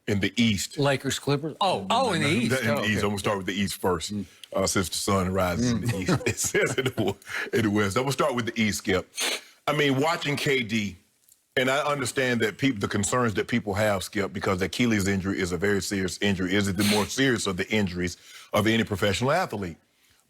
in the East. Lakers, Clippers. In the East. In the East. I'm going to start with the East first, since the sun rises in the East. It says in the West. I'm going to start with the East, Skip. I mean, watching KD, and I understand that the concerns that people have, Skip, because the Achilles injury is a very serious injury. Is it the more serious of the injuries of any professional athlete?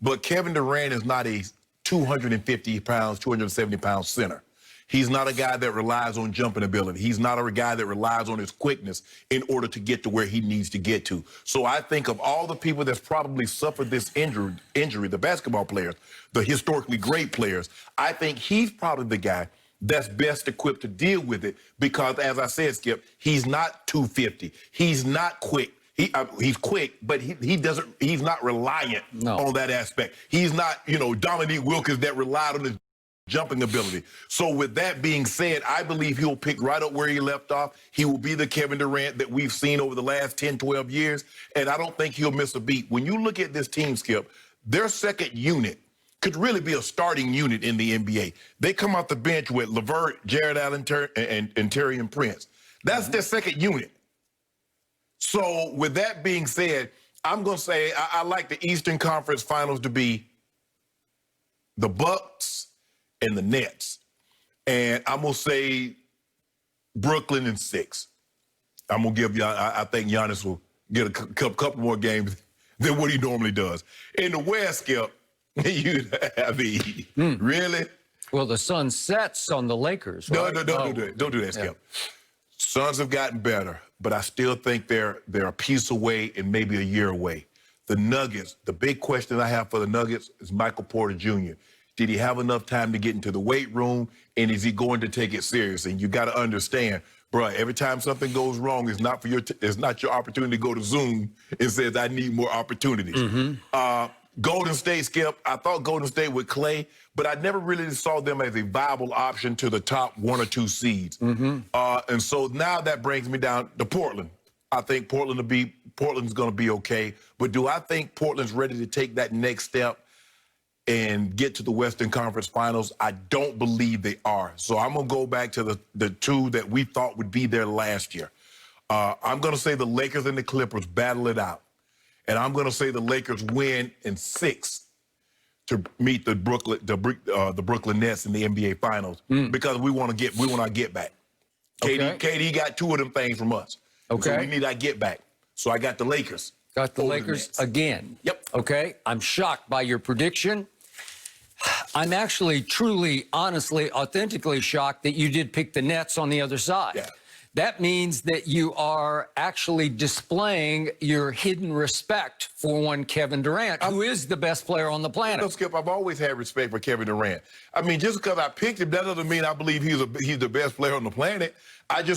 But Kevin Durant is not a 250 pounds, 270 pound center. He's not a guy that relies on jumping ability. He's not a guy that relies on his quickness in order to get to where he needs to get to. So I think of all the people that's probably suffered this injury, the basketball players, the historically great players, I think he's probably the guy that's best equipped to deal with it because, as I said, Skip, he's not 250. He's not quick. He's quick, but he's not reliant on that aspect. He's not, Dominique Wilkins that relied on his jumping ability. So with that being said, I believe he'll pick right up where he left off. He will be the Kevin Durant that we've seen over the last 10, 12 years, and I don't think he'll miss a beat. When you look at this team, Skip, their second unit could really be a starting unit in the NBA. They come off the bench with LeVert, Jared Allen, and Taurean Prince. That's their second unit. So with that being said, I'm going to say I like the Eastern Conference Finals to be the Bucks and the Nets. And I'm going to say Brooklyn in 6. I'm going to give you, I think Giannis will get a couple more games than what he normally does. In the West, Skip, you have the really? Well, the sun sets on the Lakers, right? No, don't do that, Skip. Suns have gotten better, but I still think they're a piece away and maybe a year away. The Nuggets, the big question I have for the Nuggets is Michael Porter Jr. Did he have enough time to get into the weight room, and is he going to take it serious? And you got to understand, bro, every time something goes wrong, it's not your opportunity to go to Zoom and says, I need more opportunities. Golden State, Skip, I thought Golden State with Clay, but I never really saw them as a viable option to the top 1 or 2 seeds. And so now that brings me down to Portland. I think Portland's going to be okay. But do I think Portland's ready to take that next step and get to the Western Conference Finals? I don't believe they are. So I'm going to go back to the 2 that we thought would be there last year. I'm going to say the Lakers and the Clippers battle it out. And I'm going to say the Lakers win in 6 to meet the Brooklyn Nets in the NBA Finals because we want our get back. KD got 2 of them things from us. So we need our get back. So I got the Lakers. Got the Lakers again. Yep. Okay. I'm shocked by your prediction. I'm actually, truly, honestly, authentically shocked that you did pick the Nets on the other side. Yeah. That means that you are actually displaying your hidden respect for one Kevin Durant, who is the best player on the planet. No, Skip, I've always had respect for Kevin Durant. I mean, just because I picked him, that doesn't mean I believe he's the best player on the planet.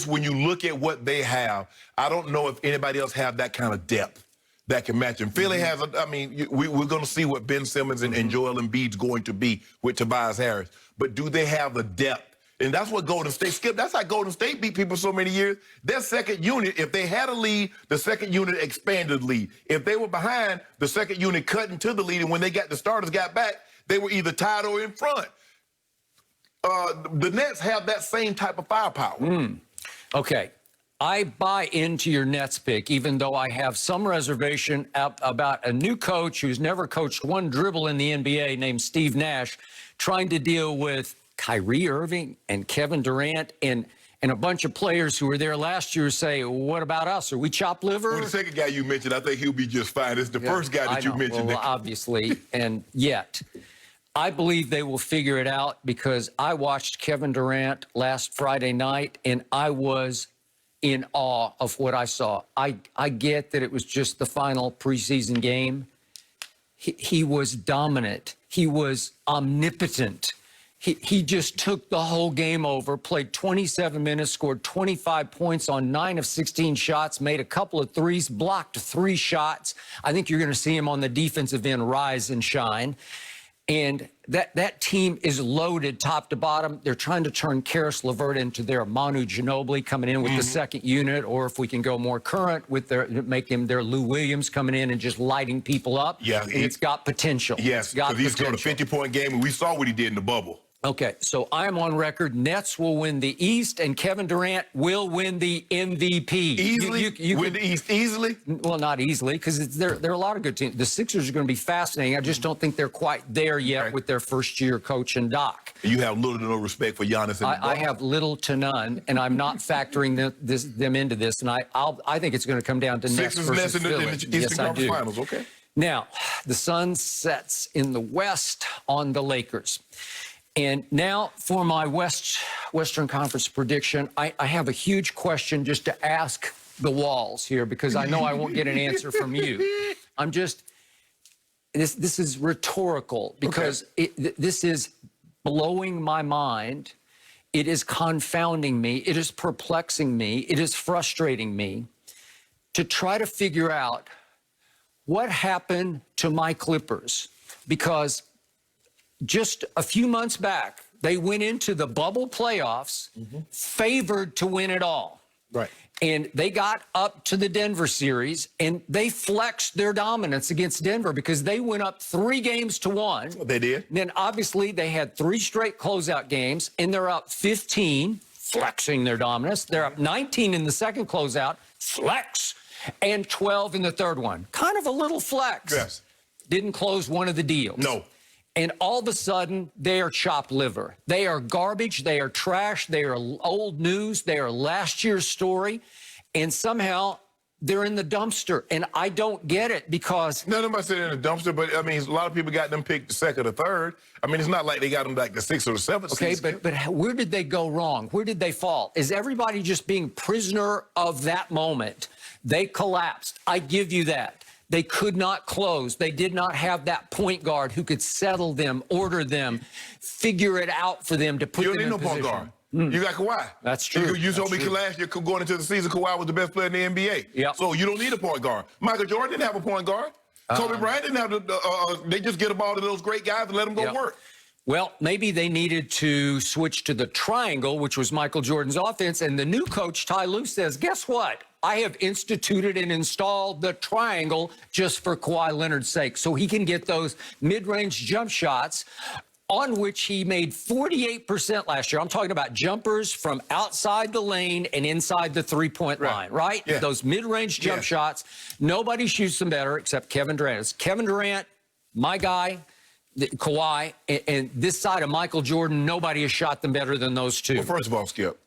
When you look at what they have, I don't know if anybody else have that kind of depth that can match him. Philly has, we're going to see what Ben Simmons and Joel Embiid's going to be with Tobias Harris. But do they have the depth? And that's what Golden State, Skip, that's how Golden State beat people so many years. Their second unit, if they had a lead, the second unit expanded the lead. If they were behind, the second unit cut into the lead, and when the starters got back, they were either tied or in front. The Nets have that same type of firepower. Okay. I buy into your Nets pick, even though I have some reservation about a new coach who's never coached one dribble in the NBA named Steve Nash trying to deal with Kyrie Irving and Kevin Durant and a bunch of players who were there last year say, what about us? Are we chopped liver? Well, the second guy you mentioned, I think he'll be just fine. It's the first guy that you mentioned. Well, obviously, and yet I believe they will figure it out because I watched Kevin Durant last Friday night, and I was in awe of what I saw. I get that it was just the final preseason game. He was dominant. He was omnipotent. He just took the whole game over, played 27 minutes, scored 25 points on 9 of 16 shots, made a couple of threes, blocked 3 shots. I think you're going to see him on the defensive end rise and shine. And that team is loaded top to bottom. They're trying to turn Karis LeVert into their Manu Ginobili coming in with the second unit, or if we can go more current with make him their Lou Williams coming in and just lighting people up. Yeah, and it's got potential. Yes, because he's got a 50-point game, and we saw what he did in the bubble. Okay, so I'm on record. Nets will win the East, and Kevin Durant will win the MVP. Easily? You Win the East easily? well, not easily, because there are a lot of good teams. The Sixers are going to be fascinating. I just don't think they're quite there yet with their first-year coach and Doc. You have little to no respect for Giannis and I have little to none, and I'm not factoring them into this. And I think it's going to come down to Nets Sixers, versus Nets in Philly. the Eastern Yes, I Conference do. Finals, okay. Now, the sun sets in the West on the Lakers. And now for my Western Conference prediction, I have a huge question just to ask the walls here, because I know I won't get an answer from you. I'm just, this is rhetorical, because this is blowing my mind. It is confounding me. It is perplexing me. It is frustrating me to try to figure out what happened to my Clippers, because just a few months back, they went into the bubble playoffs favored to win it all. Right. And they got up to the Denver series, and they flexed their dominance against Denver because they went up 3-1. They did. Then obviously they had 3 straight closeout games, and they're up 15, flexing their dominance. They're up 19 in the second closeout, flex, and 12 in the third one. Kind of a little flex. Yes. Didn't close one of the deals. No. And all of a sudden, they are chopped liver. They are garbage. They are trash. They are old news. They are last year's story. And somehow they're in the dumpster. And I don't get it, because None of them said in the dumpster, but I mean, a lot of people got them picked the second or third. I mean, it's not like they got them like the 6th or the 7th. okay, season. but where did they go wrong? Where did they fall? Is everybody just being prisoner of that moment? They collapsed. I give you that. They could not close. They did not have that point guard who could settle them, order them, figure it out for them to put You them don't need in no point position. guard. You got Kawhi. That's true. You told me That's true. last year going into the season, Kawhi was the best player in the NBA. Yep. So you don't need a point guard. Michael Jordan didn't have a point guard. Kobe Bryant didn't have they just get a ball to those great guys and let them go Yep. work. Well, maybe they needed to switch to the triangle, which was Michael Jordan's offense. And the new coach, Ty Lue, says, guess what? I have instituted and installed the triangle just for Kawhi Leonard's sake, so he can get those mid-range jump shots, on which he made 48% last year. I'm talking about jumpers from outside the lane and inside the three-point line, right? Yeah. Those mid-range jump shots. Nobody shoots them better except Kevin Durant. It's Kevin Durant, my guy, Kawhi, and this side of Michael Jordan, nobody has shot them better than those two. Well, first of all, Skip,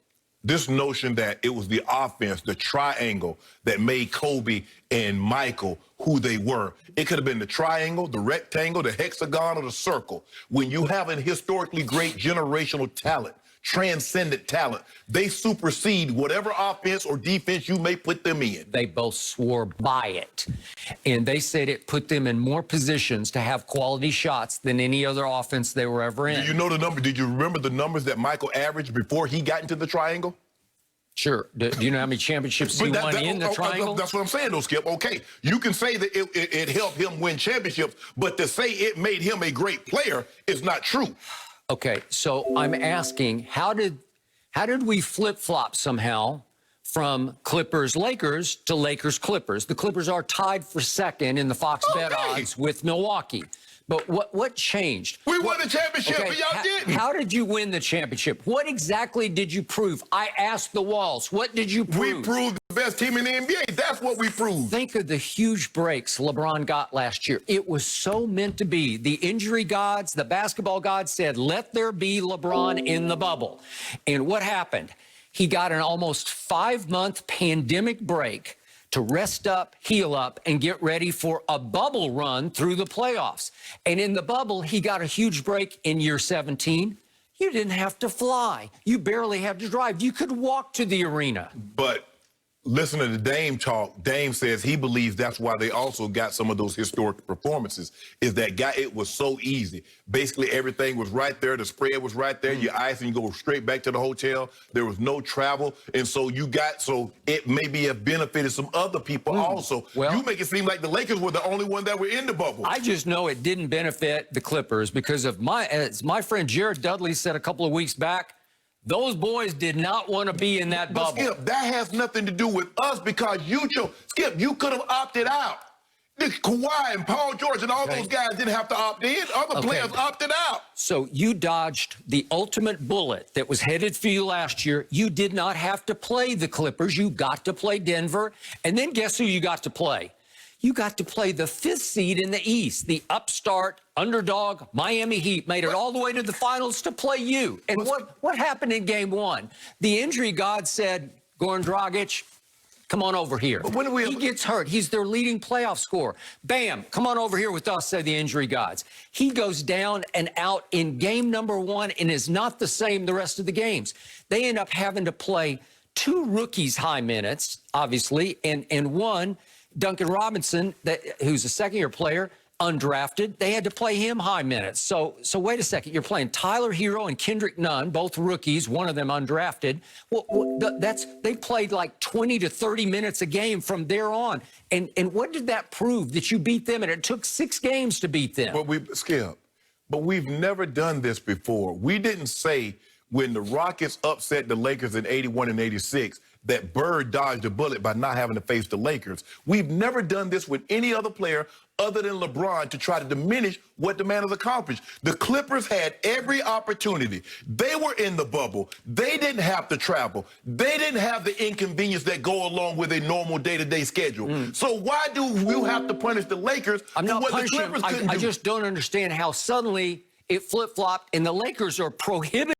this notion that it was the offense, the triangle, that made Kobe and Michael who they were. It could have been the triangle, the rectangle, the hexagon, or the circle. When you have a historically great generational talent, transcendent talent, they supersede whatever offense or defense you may put them in. They both swore by it. And they said it put them in more positions to have quality shots than any other offense they were ever in. Do you know the number? Did you remember the numbers that Michael averaged before he got into the triangle? Sure. Do you know how many championships he won in the triangle? That's what I'm saying, though, Skip. Okay, you can say that it helped him win championships, but to say it made him a great player is not true. Okay, so I'm asking, how did we flip-flop somehow from Clippers-Lakers to Lakers-Clippers? The Clippers are tied for second in the Fox bet odds with Milwaukee. But what changed? We won the championship, but y'all didn't. How did you win the championship? What exactly did you prove? I asked the walls. What did you prove? We proved the best team in the NBA. That's what we proved. Think of the huge breaks LeBron got last year. It was so meant to be. The injury gods, the basketball gods said, let there be LeBron in the bubble. And what happened? He got an almost 5-month pandemic break to rest up, heal up, and get ready for a bubble run through the playoffs. And in the bubble, he got a huge break in year 17. You didn't have to fly. You barely had to drive. You could walk to the arena. But listen to the Dame talk. Dame says he believes that's why they also got some of those historic performances, is that guy, it was so easy. Basically, everything was right there. The spread was right there. You ice and you go straight back to the hotel. There was no travel. And so it maybe have benefited some other people also. Well, you make it seem like the Lakers were the only one that were in the bubble. I just know it didn't benefit the Clippers because of as my friend Jared Dudley said a couple of weeks back, those boys did not want to be in that bubble. Skip, that has nothing to do with us because you chose. Skip, you could have opted out. Kawhi and Paul George and all those guys didn't have to opt in. Other players opted out. So you dodged the ultimate bullet that was headed for you last year. You did not have to play the Clippers. You got to play Denver. And then guess who you got to play? You got to play the 5th seed in the East, the upstart, underdog, Miami Heat made it all the way to the finals to play you. And what happened in game 1? The injury god said, Goran Dragic, come on over here. He gets hurt. He's their leading playoff scorer. Bam, come on over here with us, say the injury gods. He goes down and out in game number 1 and is not the same the rest of the games. They end up having to play 2 rookies high minutes, obviously, and one, Duncan Robinson, who's a second-year player, undrafted. They had to play him high minutes. So wait a second. You're playing Tyler Hero and Kendrick Nunn, both rookies, one of them undrafted. They played like 20 to 30 minutes a game from there on. And what did that prove? That you beat them, and it took 6 games to beat them. But we've never done this before. We didn't say when the Rockets upset the Lakers in 81 and 86 that Bird dodged a bullet by not having to face the Lakers. We've never done this with any other player other than LeBron to try to diminish what the man has accomplished. The Clippers had every opportunity. They were in the bubble. They didn't have to travel. They didn't have the inconvenience that go along with a normal day-to-day schedule. So why do you have to punish the Lakers I'm not for what punishing the Clippers couldn't do? I just don't understand how suddenly it flip-flopped and the Lakers are prohibited